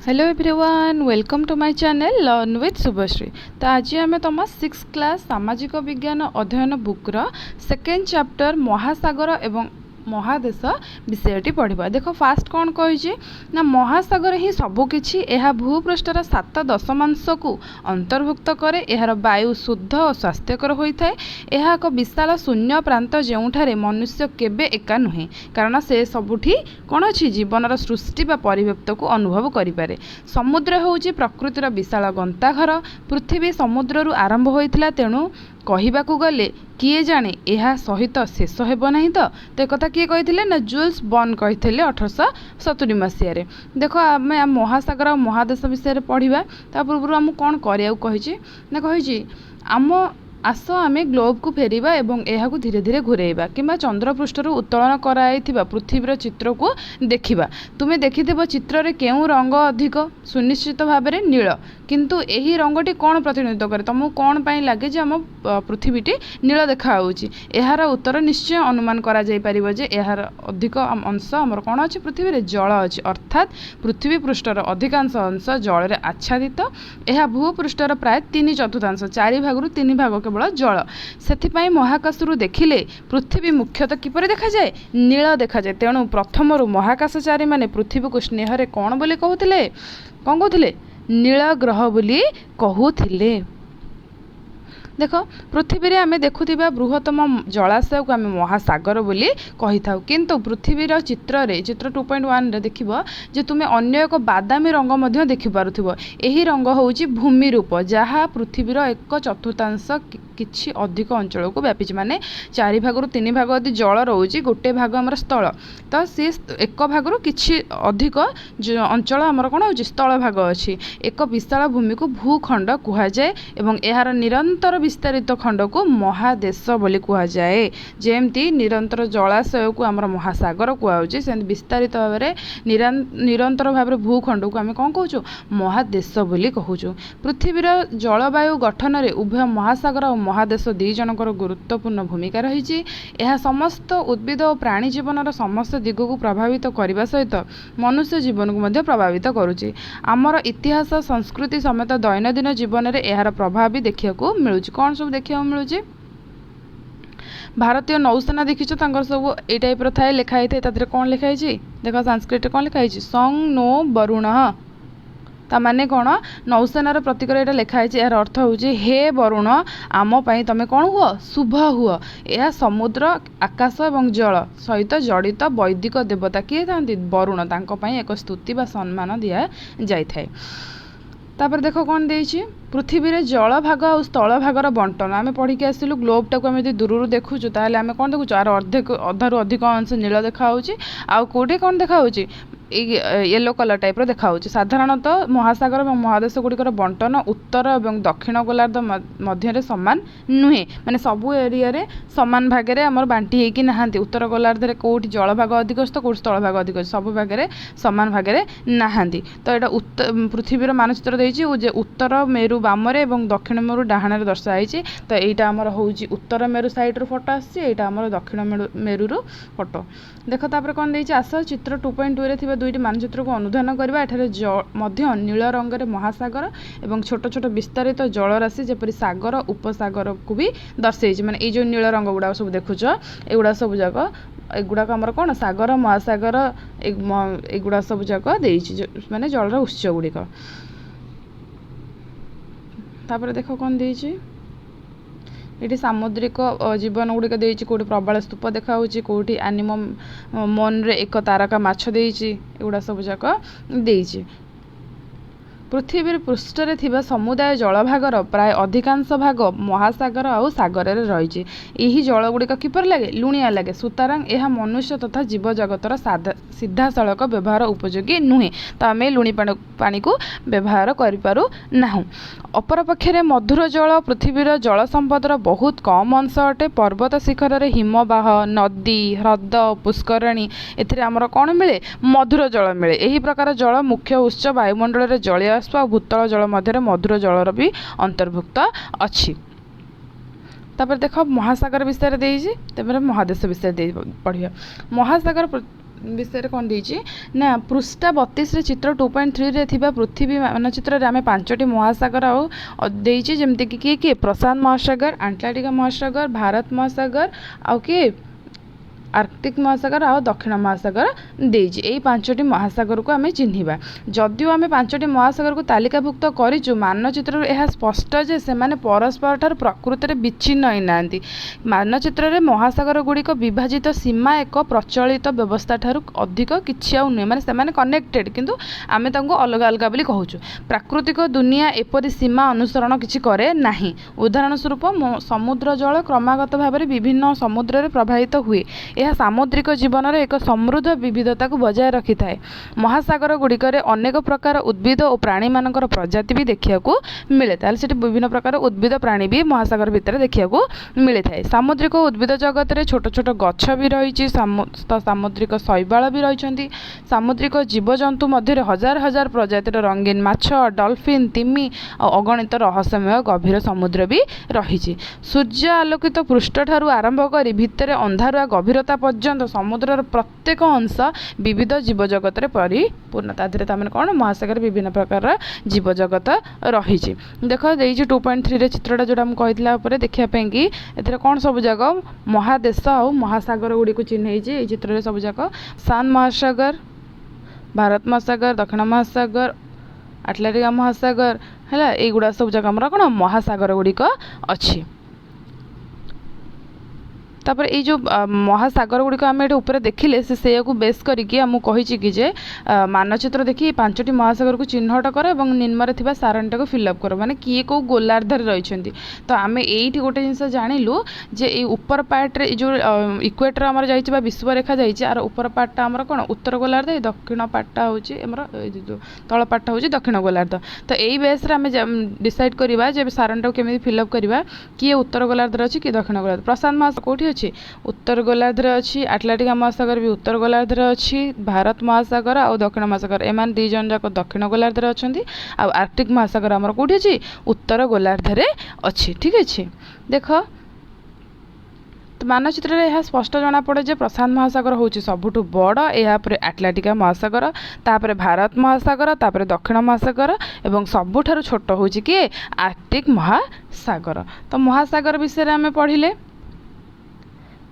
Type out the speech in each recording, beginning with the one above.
Hello everyone, welcome to my channel learn with Shubhashree. तो आज आम तुम 6th क्लास सामाजिक विज्ञान अध्ययन बुक्र सेकेंड चैप्टर महासागर एवं महादेश विषयटी पढ़ा। देख फास्ट कौन कही ना महासागर ही सबकि भूपृष्ठर 7/10 को अंतर्भुक्त करे। यार वायु शुद्ध और स्वास्थ्यकर होता है। यह एक विशाल शून्य प्रांत जोठारे मनुष्य केबे एका नुहे, कारण से सबुठी कौन अच्छी जीवनर सृष्टि बा परिव्यक्त को अनुभव करें। समुद्र हूँ प्रकृतिर विशाल गंताघर। पृथ्वी समुद्र आरंभ होता, तेणु कहवाकू गले किए जाने यह सहित शेष हेब नहीं। तो एक कथा किए कही ना जुल्स बर्न कही 1870 मसीह। देख आम महासागर और महादेश विषय पढ़ा। ता पूर्व आम कौन करी ना कही आम आस आम ग्लोब को फेरिबा एवं यह धीरे धीरे घूरेबा कि चंद्रपृष्ठर उत्तोलन कराइथिबा पृथ्वीर चित्र को देखिबा। तुम्हें देखिथिबो चित्र रे केउ रंग अधिक, सुनिश्चित भाव में नील, किंतु यही रंगटी कौन प्रतिनिधित्व करे? तुमको कौन पाई लगे जे आम पृथ्वीटी नील देखा यार उत्तर निश्चय अनुमान करा जाई परिबो जे यार अधिक अंश आमर कौन अच्छे पृथ्वी रे जल अच्छे, अर्थात पृथ्वी पृष्ठर अधिकांश अंश जल रे आच्छादित। यह भूपृष्ठर प्राय 3/4, 4 भागरू 3 भाग केवल जल। से महाकाशरू देखिले पृथ्वी मुख्यतः किपरि देखा जाए? नील देखा जाए। तेणु प्रथमरू महाकाशचारी माने पृथ्वी को स्नेह कौन बोली कहूथिले? कौन कहूथिले? नील ग्रह बोली कहूथिले। देख पृथ्वी रे आमे देखुथिबा बृहत्तम जलाशय को आमे महासागर बोली कही थाउ, किंतु पृथ्वीर चित्र 2.1 रे देखिबो जे तुमे अन्य एक बादामी रंग मध्य देखि पारुथिबो। एही रंग होउची भूमि रूप, जहाँ पृथ्वीर 1/4 किछि अधिक अंचल को व्यापी, माने 4 भागरू 3 भाग यदि जल रोची, गोटे भाग आमर स्थल, तो सी 1 भागरू किछि अधिक अंचल आमर कौन होची स्थल भाग अछि। एक विशाल भूमि को भूखंड कुहा जाए एवं एहार निरंतर विस्तारित खंड को महादेश बोली कुहा जाए। जेमती निरंतर जलाशय को आमर महासागर कुहाउची, से विस्तारित भाव में निरंतर भाव में भूखंड को आम कौन कहूँ महादेश बोली कहूँ। पृथ्वीर जलवायु गठन में उभय महासागर और महादेश दी जनकर गुरुत्वपूर्ण भूमिका रही। यह समस्त उद्भिद और प्राणी जीवन समस्त दिग को प्रभावित करने सहित मनुष्य जीवन को मध्य प्रभावित करुच्ची। आमर इतिहास संस्कृति समेत दैनंदिन जीवन में यार प्रभाव भी देखा मिलूँ। कौन सब देखा मिलूँ? भारतीय नौसेना देखीच सब ये टाइप थाए लिखाई था। कौन लिखाई? देख संस्कृत कौन लिखाई? संग नो वरुण, ताने कौन नौसेनार प्रतीक यहाँ लिखाई। यार अर्थ हूँ हे वरुण आम पाई तमें कौन हुआ? शुभ हुआ। यह समुद्र आकाश और जल सहित जड़ित वैदिक देवता किए था वरुण, तांको एक स्तुति बा सम्मान दि जाए। तापर देख कौन देछि पृथ्वी रे जल भाग और स्थल भागर बंटन आम पढ़ी आसलु। ग्लोब टाक आम दूर देखुचु ताले आम कौन देखुचु? आर अधारू अधिक अंश नील देखा आउ कौटे कौन देखा येलो कलर टाइप देखा। साधारणतः महासागर और महादेश गुड़िकर बंटन उत्तर और दक्षिण गोलार्ध मध्य सामान नुहे, माने सबू एरिया रे सामान भागे आमर बांटी होगी नहांती। उत्तर गोलार्ध में कौटी जल भाग अधिक अच्छे तो कौट स्थल भाग अधिक अच्छे, सब भागे सामान भागे नहांती। तो यहाँ पृथ्वीर मानचित्र देछि उत्तर मेरु बामरे और दक्षिण मेरु डाहाण दर्शाई। तो यहाँ आमर हूँ उत्तर मेरु सैड्रु फोटो आसटा आमर दक्षिण मेरु फोटो। देख तापर कौन देछि आस चित्र 2.2 रे थिबा दुईटी मानचित्र को अनुधान करबा। एठारे मध्य नील रंग रे महासागर और छोट छोट विस्तारित जलराशि जेपरि सागर उपसागर को भी दर्शाई। माने ये जो नील रंग गुड़ा सब देखुच एगुड़ा सब जाक एगुड़ाक आमर कौन सागर महासागर एगुड़ा सब जाक माने जलर उत्स गुड़िक। तापर देख कौन देछि ये सामुद्रिक जीवन गुड़िक देछि। कौटी प्रबल स्तूप देखा, कौटी एनिमम मन रे एक तारका माछ देछि, एगुड़ा सब जाक देछि। पृथ्वी पृष्ठ रे थिबा समुदाय जलभागर प्राय अधिकांश भाग महासागर और सागर रे रही। यही जल गुड़िक किपर लगे? लुणिया लगे। सुतरां यह मनुष्य तथा जीव जगतर सीधा सड़क व्यवहार उपयोगी नुहे, तो आम लुणी पानी को व्यवहार करूँ। अपर पक्षे मधुर जल पृथ्वीर जल संपदर बहुत कम अंश अटे। पर्वत शिखर में हिमवाह नदी ह्रद पुष्करणी एमर कौन मिले? मधुर जल मिले। यही प्रकार जल मुख्य उत्स वायुमंडल में जलीय भूतल जल मध्य मधुर जलर भी अंतर्भुक्त अच्छी। तापर देख महासागर विषय देइछि, महादेश विषय पढ़िया। महासागर विषय कौन देछि ना पृष्ठा 32 चित्र 2.3 रे थिबा पृथ्वी मानचित्र रे आमे 5टी महासागर आ देछि जेमति कि किए प्रशांत महासागर, आंटार्कटिका महासागर, भारत महासागर आउ कि आर्कटिक महासागर आ दक्षिण महासागर देछि। एई 5टी महासागर को आमे चिन्हिबा। जदियो आमे 5टी महासागर को तालिकाभुक्त करिछु मानचित्र रे एहा स्पष्ट जे सेमाने परस्पर ठार प्रकृति रे विच्छिन्न होई नांती। मानचित्र रे महासागर गुड़िक विभाजित सीमा एक प्रचलित व्यवस्था ठार अधिक किछि आउ नै, माने सेमाने कनेक्टेड किंतु आमे तांको अलग अलग बोली कहूछु। प्राकृतिक दुनिया एपरि सीमा अनुसरण किछि करे नाही। उदाहरण स्वरूप समुद्र जल क्रमागत भाव में विभिन्न समुद्र रे प्रवाहित हुए। यह सामुद्रिक जीवन रे एक समृद्ध विविधता को बजाय रखि थाए। महासागर गुड़िक अनेक प्रकार उद्भिद और प्राणी मानकर प्रजाति भी देखिया को मिले ताले सेठी विभिन्न प्रकार उद्भिद प्राणी भी महासागर भितर देखिया को मिले थाए। सामुद्रिक उद्भिद जगत रे छोट छोट गछ भी रही, सामुद्रिक शैवाल भी रही। सामुद्रिक जीवजंतु मध्य हजार हजार प्रजातिर रंगीन माछ, डॉल्फिन, तिमी और अगणित रहस्यमय गभीर समुद्र भी रही। सूर्य आलोकित पृष्ठ ठारू आरंभ कर भितर अंधारुआ गभीरता पर्यंत समुद्रर प्रत्येक अंश विविध जीवजगत परिपूर्ण। तामें कौन महासागर विभिन्न प्रकार जीवजगत रही। देख देजी 2.3 रे चित्रटा जोड़ा मुझे देखापी कि ए कौन सब जगह महादेश और महासागर गुड़ी को चिन्ह चित्र सब जगह शांत महासागर, भारत महासागर, दक्षिण महासागर, आटलांटिका महासागर है युड़ा सब जगह आम कौन महासागर गुड़िक अच्छी। तापर ये जो महासागर गुड़िक आम ये ऊपर देखिले से को बेस करके आमको कही कि जे मानचित्र देखिए 5टी महासागर को चिन्हट कर और निम्न थिबा सारणटा को फिलअप कर माने किए को गोलार्धर रही। तो आम ये गोटे जिनस जानिलु जे ये ऊपर पार्ट जो इक्वेटर आमर जाइए विश्वरेखा जाइए आर ऊपर पार्टा आमर कौन उत्तर गोलार्ध, दक्षिण पार्टा हूँ तल पार्टा हूँ दक्षिण गोलार्ध। तो यही बेस आम डिसाइड करवा जे सारणटा को केमी फिलअप करवा किए उत्तर गोलार्धर अच्छी कि दक्षिण गोलार्ध। प्रशांत महासागर कौटी उत्तर गोलार्धर अच्छी, आटलांटिका महासागर भी उत्तर गोलार्धर अच्छी, भारत महासागर और दक्षिण महासागर एमान दी जन जाक दक्षिण गोलार्धर अच्छी, आर्कटिक महासागर आमर कौटी अच्छी उत्तर गोलार्धर अच्छी। ठीक अच्छे देख तो मानचित्र रे यह स्पष्ट जना पड़े जे प्रशांत महासागर होची सबुठु बड़, या परे आटलांटिका महासागर, तापरे भारत महासागर, तापरे दक्षिण महासागर एवं सबुठारु छोट होची कि आर्कटिक महासागर। तो महासागर विषय आमे पढ़िले।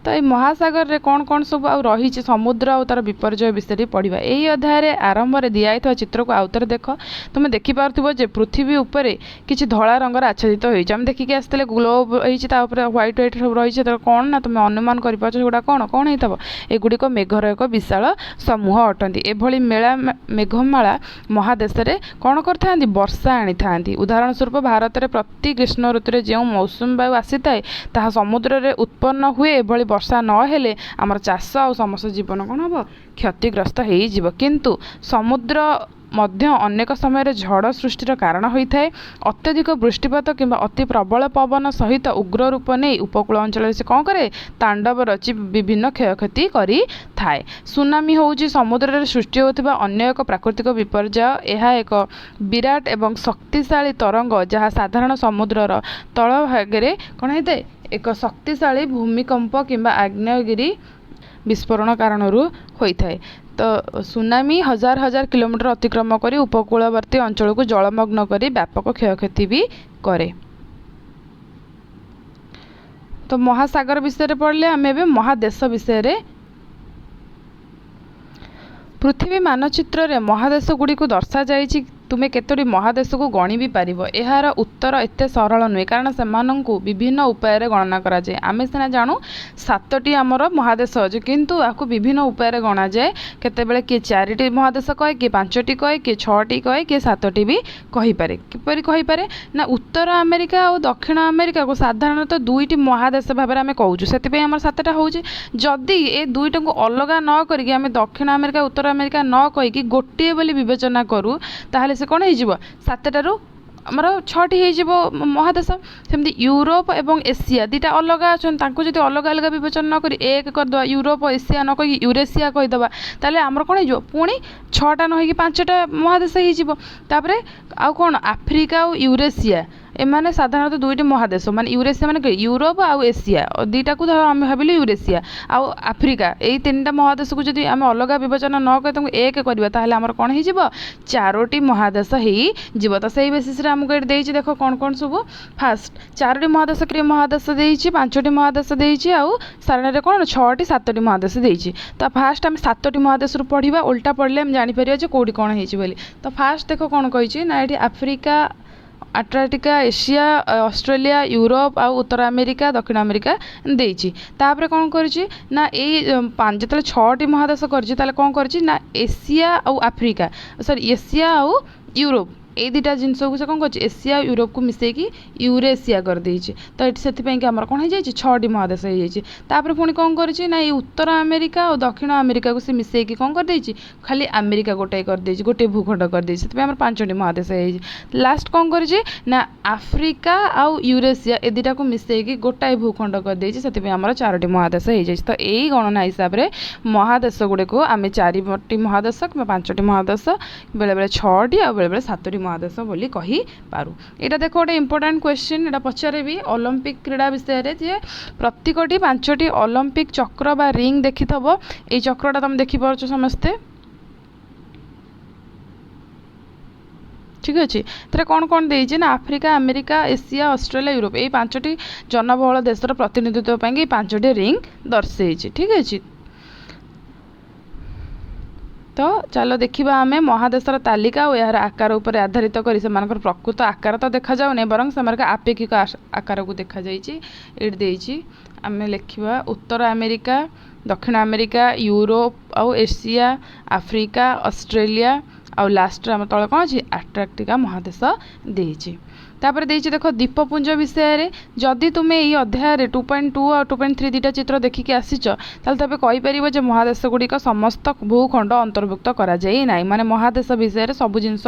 तो ये महासागर रे कौन कौन सब रही समुद्र और तार विपर्यय विषय पढ़ा। यही अध्याय आरंभ में दिखाई चित्र को आउथरे देख तुम देखिपुव जे पृथ्वी उपर किसी धला रंगर आच्छादित होम देखिक आसते ग्लोब होपर व्हाइट व्हाइट सब रही कौन ना तुम अनुमान करा कौन कौन होता एगुड़िक मेघर एक विशाल समूह अटंती। एभली मेला मेघमाला महादेश में कौन करता वर्षा आनी था। उदाहरण स्वरूप भारत में प्रति ग्रीष्म ऋतु जो मौसुमी वायु आसी थाए ताहा समुद्र में उत्पन्न हुए। एभली वर्षा नहेले आमर चाष और समस्त जीवन कौन हम क्षतिग्रस्त हो। किंतु समुद्र मध्य अनेक समय झड़ सृष्टिर कारण होता है। अत्यधिक वृष्टिपात किंबा अति प्रबल पवन सहित उग्र रूप नहीं उपकूल अंचल से कौन करे तांडव रचि विभिन्न क्षयक्षति करी थाए। सुनामी होउची समुद्र रे सृष्टि होतिबा अन्य एक प्राकृतिक विपर्यय। यह एक विराट एवं शक्तिशाली तरंग जहाँ साधारण समुद्रर तल भागे कौन होता है एक शक्तिशाली भूमिकंप किंबा आग्नेयगिरी विस्फोरण कारण होता है। तो सुनामी हजार हजार किलोमीटर अतिक्रम कर उपकूलवर्ती अंचल को जलमग्न कर व्यापक क्षयक्षति भी करे। तो महासागर विषय पढ़ले आम ए महादेश विषय। पृथ्वी मानचित्र रे महादेश गुड़ी को दर्शा जाइछि। तुम्हें केतोटी महादेश को गणी भी पार। यार उत्तर एत सरल नुहे कारण से विभिन्न उपाय गणना करा जाए। आमे सिना जानू 7टी आमर महादेश अच्छे किंतु आपको विभिन्न उपाय गणा जाए। केतेबेले किए 4टी महादेश कहे, किए 5टी कहे, किए 6टी कहे, किए 7टी भी कहीपे। किपरि कहीपे ना उत्तर अमेरिका और दक्षिण अमेरिका को साधारणतः 2टी महादेश भाव में आम कहूँ से 7टा हो। जदि ए 2टा को अलग न करके आम दक्षिण अमेरिका उत्तर अमेरिका न कहीकि गोटे बोली विवेचना करूँ ताहले से कौन हो 7टारू आमर 6टी हो महादेश। सेमती यूरोप एवं एशिया 2टा अलग अच्छा जब अलग अलग विवेचना न कर एक करदे यूरोप एशिया न कही यूरेशिया कहीदे ताले आमर कौन हो पुणी 6टा न हो 5टा महादेश हो। आउ कौन आफ्रिका और यूरेशिया एमाने साधारणतः दुईटी महादेश माने यूरेशिया माने यूरोप आउ एशिया दुईटा को आम भाविलु यूरेशिया आउ आफ्रिका यही तीन टा महादेश को जब आम अलग विभजन न कर एक करवा ताहले आमर कौन हो चारोटी महादेश हो तो सही बेसिस आमको ये देख देख कौन कौन सब फास्ट चारोटी महादेश महादेश देती पांचटी महादेश देती आउ सारण कौन 6टी 7टी महादेश देती तो फास्ट आम 7टी महादेश पढ़ा उल्टा पढ़ले आम जापर कौटी कौन हो तो फास्ट देख कौन कही ना ये आफ्रिका आंटार्कटिका एशिया ऑस्ट्रेलिया यूरोप आउ उत्तर अमेरिका दक्षिण अमेरिका देती तापर कौन करी ना जो 6टी महादेश कर कौन करी एशिया आउ आफ्रिका सॉरी एशिया आउ यूरोप ये दुटा जिनस को से कौन कर एशिया यूरोप को मिसेकी यूरेशिया कर देछि तो ये से आमर कौन हो 6टी महादेश हो पुणी कौन करी ना ये उत्तर अमेरिका और दक्षिण अमेरिका को से मिसेकी कौन कर देछि खाली अमेरिका गोटे कर देछि गोटे भूखंड कर देछि से आमर 5टी महादेश हो लास्ट कौन करी ना आफ्रिका आउ यूरेशिया ए दुटा को मिसेकी गोटाए भूखंड कर देछि से आमर 4टी महादेश हो तो यही गणना हिसाब से महादेश गुड़े को आम 4टी महादेश कि 5टी महादेश बेले बेले 6टी आ बेले बेले 7टी महादेश बोली कही पारू। एटा देखो गोटे इंपोर्टेंट क्वेश्चन एटा पचारे भी ओलंपिक क्रीड़ा विषय रे जे प्रत्येकटी 5टी ओलंपिक चक्र बा रिंग देखि थबो ए चक्रटा तुम देखि पारछो समस्ते ठीक अच्छे तेरे कौन कौन देइछे ना Africa America Asia Australia Europe ये 5टी जनबहुल देशर प्रतिनिधित्व पाई 5टी रिंग दर्शाई ठीक अच्छे। तो चलो देखा आम महादेशर तालिका और यार आकार उपर आधारित कर प्रकृत आकार तो देखा जाऊनी बरं से आपेक्षिक आकार को देखा जाइए आम लिखा उत्तर अमेरिका दक्षिण अमेरिका यूरोप आउ एशिया आफ्रिका ऑस्ट्रेलिया आउ लास्ट आम तले कौन अच्छी आंटार्कटिका महादेश देती तापर देख द्वीपपुंज विषय रे जदि तुम्हें ये अध्याय 2.2 और 2.3 दुटा चित्र देखिकी आसीच ताल तबे कहि परिबो जे महादेश गुड़िक समस्त भूखंड अंतर्भुक्त करा जाई नाही माने महादेश विषय रे सब जिनस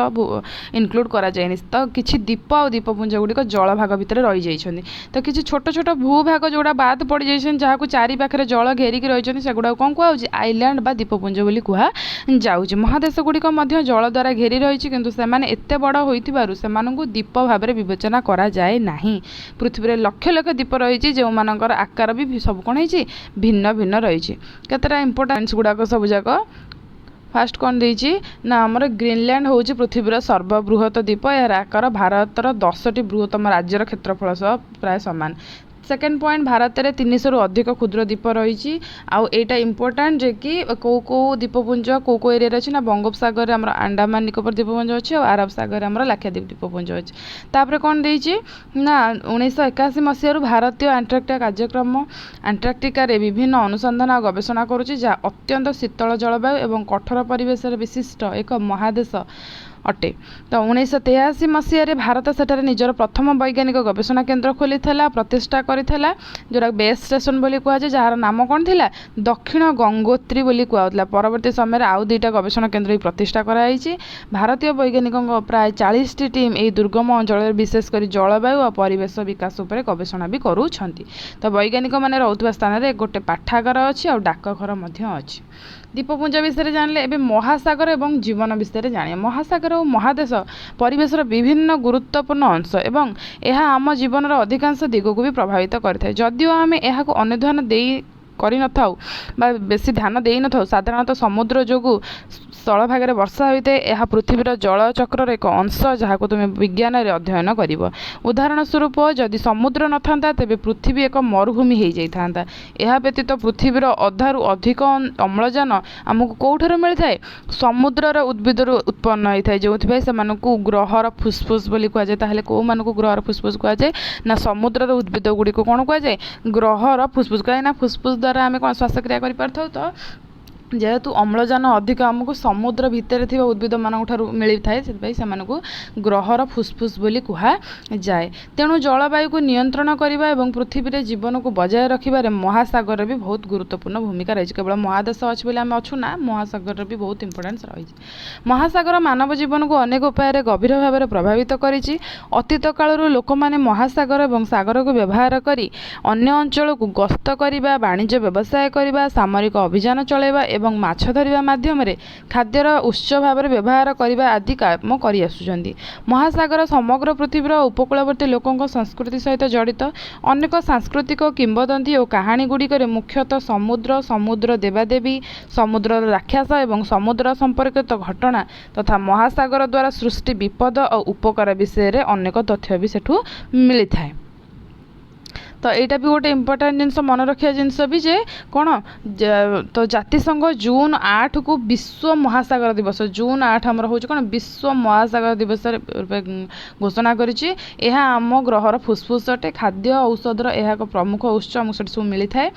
इनक्लूड करा जायनि तो किछि द्वीप और द्वीपपुंज गुड़िक जल भाग भितर रही जाइछन्ति तो किछि छोट छोट भूभाग जोड़ा बाद पड़ी जाइछन जहाँ को चारि पाखरे जल घेरिकी रहिछन्ति सेगुडा कोन कुआउछि आइलैंड बा द्वीपपुंज बोली कुहा जाउछि महादेश गुड़िक मध्य जल द्वारा घेरी रहिछि किंतु सेमाने एते बड़ होइथिबारु सेमानंकु द्वीप भाबरे विवेचना करा जाए नहीं पृथ्वी रे लक्ष लक्ष द्वीप रही जो मानकर आकार भी सब कौन है भिन्न भिन्न रही केतटा इंपोर्टेंस गुड़ाक सब जाक फास्ट कौन देछि ना आमर ग्रीनलैंड हूँ पृथ्वीर सर्वबृहत द्वीप यार आकार भारतर 10टी बृहत्तम राज्यर क्षेत्रफल सह प्राय सामान सेकेंड पॉइंट भारत में 300 रु अधिक क्षुद्र द्वीप रही आउ एटा इंपोर्टेंट जे कि कौ द्वीपपुंज कौ एरिया अच्छी ना बंगोपसागर आम अंडमान निकोबर द्वीपपुंज अच्छी और अरब सागर आम लाक्षाद्वीप द्वीपपुंज अच्छी तापर कौन देछि ना 1981 मसीह भारतीय आंटार्कटिका कार्यक्रम आंटार्कटिकार विभिन्न अनुसंधान और गवेषणा करुच्ची जहाँ अत्यंत शीतल जलवायु और कठोर परिवेश विशिष्ट एक महादेश अटे तो 1983 मसीह भारत सेठारे निजर प्रथम वैज्ञानिक गवेषणा केन्द्र खोली प्रतिष्ठा करिथला जोरा बेस स्टेशन बोली कहुए जार नाम कौन थिला दक्षिण गंगोत्री बोली कहुला परवर्ती समय आउ 2टा गवेषणा केन्द्र प्रतिष्ठा कराई भारतीय वैज्ञानिकों प्राय 40टी टीम यह दुर्गम अंचल विशेषकर जलवायु और परिवेश विकास उपर गवेषणा भी करूछंती तो वैज्ञानिक माने रहउतबा स्थान रे गोटे पाठागार अच्छी और डाकघर मध्य अच्छी द्वीपपुंज विषय जानले एबे महासागर एवं जीवन विषय जानिए महासागर और महादेश परिवेशर विभिन्न गुरुत्वपूर्ण अंश एवं यह आम जीवन अधिकांश दिग को भी प्रभावित करें जदिओ आम यह अन्वेषण करि न थाउ बा बेसी ध्यान देई न थाउ साधारणतः समुद्र जोगु स्थल भाग वर्षा होता है यह पृथ्वीर जलचक्र एक अंश जहाँ को तुम्हें विज्ञान रे अध्ययन कर उदाहरण स्वरूप जदि समुद्र न था तेबे पृथ्वी एक मरुभूमि हो जाता यह व्यतीत पृथ्वीर अधारू अधिक अम्लजान आमको कौठार मिलता है समुद्रर उद्भिदर उत्पन्न होता है जो से ग्रहर फुसफुस बोली कहुए ताहले कौ मानक ग्रहर फुसफुस कहुए ना समुद्रर उद्भिद गुड़िक कौन कहुए ग्रहर फुसफुस कहीं फुसफुस द्वारा आम कौन श्वासक्रिया कर तो जेहेतु अम्लजान अधिक आमको समुद्र भितर थी उद्भिद मान मिली थाए से ग्रहर फुसफुस बोली कहुए तेणु जलवायु को नियंत्रण करने और पृथ्वी रे जीवन को बजाय रखिबारे महासागर भी बहुत गुरुत्वपूर्ण भूमिका रही केवल महादेश अच्छी बोले आम अच्छु ना महासागर भी बहुत इंपोर्टेंस रही महासागर मानव जीवन को अनेक उपाय गभीर भाव में प्रभावित करिछि अतीत कालरू लोक माने महासागर और सागर को व्यवहार करी अन्य अंचल को गस्त करने वाणिज्य व्यवसाय करने सामरिक अभियान चलैबा ଏବଂ ମାଛ ଧରିବା ମାଧ୍ୟମରେ ଖାଦ୍ୟର ଉତ୍ସ ଭାବରେ ବ୍ୟବହାର କରିବା ଆଦି କାମ କରିଆସୁଛନ୍ତି। ମହାସାଗର ସମଗ୍ର ପୃଥିବୀର ଉପକୂଳବର୍ତ୍ତୀ ଲୋକଙ୍କ ସଂସ୍କୃତି ସହିତ ଜଡ଼ିତ। ଅନେକ ସାଂସ୍କୃତିକ କିମ୍ବଦନ୍ତୀ ଓ କାହାଣୀ ଗୁଡ଼ିକରେ ମୁଖ୍ୟତଃ ସମୁଦ୍ର, ସମୁଦ୍ର ଦେବାଦେବୀ, ସମୁଦ୍ରର ରାକ୍ଷସ ଏବଂ ସମୁଦ୍ର ସମ୍ପର୍କିତ ଘଟଣା ତଥା ମହାସାଗର ଦ୍ୱାରା ସୃଷ୍ଟି ବିପଦ ଓ ଉପକାର ବିଷୟରେ ଅନେକ ତଥ୍ୟ ବି ସେଠୁ ମିଳିଥାଏ। ତ ଏଇଟା ବି ଗୋଟେ ଇମ୍ପୋର୍ଟାଣ୍ଟ ଜିନିଷ ମନେ ରଖିବା ଜିନିଷ ବି ଯେ କ'ଣ ତ ଜାତିସଂଘ ଜୁନ୍ 8କୁ ବିଶ୍ୱ ମହାସାଗର ଦିବସ, ଜୁନ୍ 8 ଆମର ହେଉଛି କ'ଣ ବିଶ୍ୱ ମହାସାଗର ଦିବସରେ ଘୋଷଣା କରିଛି। ଏହା ଆମ ଗ୍ରହର ଫୁସ୍ଫୁସ୍ ଅଟେ। ଖାଦ୍ୟ ଔଷଧର ଏହା ଏକ ପ୍ରମୁଖ ଉତ୍ସ ଆମକୁ ସେଠି ସବୁ ମିଳିଥାଏ।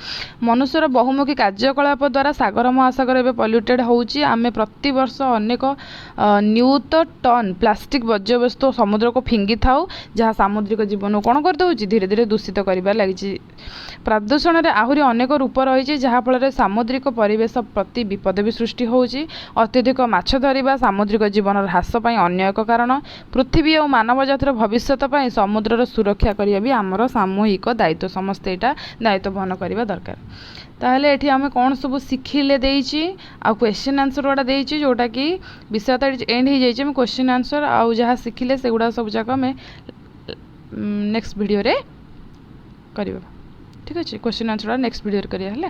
ମନୁଷ୍ୟର ବହୁମୁଖୀ କାର୍ଯ୍ୟକଳାପ ଦ୍ୱାରା ସାଗର ମହାସାଗର ଏବେ ପଲ୍ୟୁଟେଡ଼ ହେଉଛି। ଆମେ ପ୍ରତିବର୍ଷ ଅନେକ ନିୟୁତ ଟନ୍ ପ୍ଲାଷ୍ଟିକ ବର୍ଜ୍ୟବସ୍ତୁ ସମୁଦ୍ରକୁ ଫିଙ୍ଗିଥାଉ, ଯାହା ସାମୁଦ୍ରିକ ଜୀବନକୁ କ'ଣ କରିଦେଉଛି ଧୀରେ ଧୀରେ ଦୂଷିତ କରିବାରେ ଲାଗିଛି। ପ୍ରଦୂଷଣରେ ଆହୁରି ଅନେକ ରୂପ ରହିଛି, ଯାହାଫଳରେ ସାମୁଦ୍ରିକ ପରିବେଶ ପ୍ରତି ବିପଦ ବି ସୃଷ୍ଟି ହେଉଛି। ଅତ୍ୟଧିକ ମାଛ ଧରିବା ସାମୁଦ୍ରିକ ଜୀବନର ହ୍ରାସ ପାଇଁ ଅନ୍ୟ ଏକ କାରଣ। ପୃଥିବୀ ଓ ମାନବ ଜାତିର ଭବିଷ୍ୟତ ପାଇଁ ସମୁଦ୍ରର ସୁରକ୍ଷା କରିବା ବି ଆମର ସାମୂହିକ ଦାୟିତ୍ୱ। ସମସ୍ତେ ଏଇଟା ଦାୟିତ୍ୱ ବହନ କରିବା ଦରକାର। ତାହେଲେ ଏଠି ଆମେ କ'ଣ ସବୁ ଶିଖିଲେ ଦେଇଛି, ଆଉ କ୍ୱେଶ୍ଚିନ୍ ଆନ୍ସର୍ ଗୁଡ଼ା ଦେଇଛି, ଯେଉଁଟାକି ବିଷୟଟା ଏଣ୍ଡ ହେଇଯାଇଛି। ଆମେ କ୍ୱେଶ୍ଚିନ୍ ଆନ୍ସର୍ ଆଉ ଯାହା ଶିଖିଲେ ସେଗୁଡ଼ା ସବୁ ଯାକ ଆମେ ନେକ୍ସଟ ଭିଡ଼ିଓରେ କରିବା। ଠିକ୍ ଅଛି, କ୍ୱେଶ୍ଚିନ୍ ଆନ୍ସର୍ଟା ନେକ୍ସଟ ଭିଡ଼ିଓରେ କରିବା ହେଲା।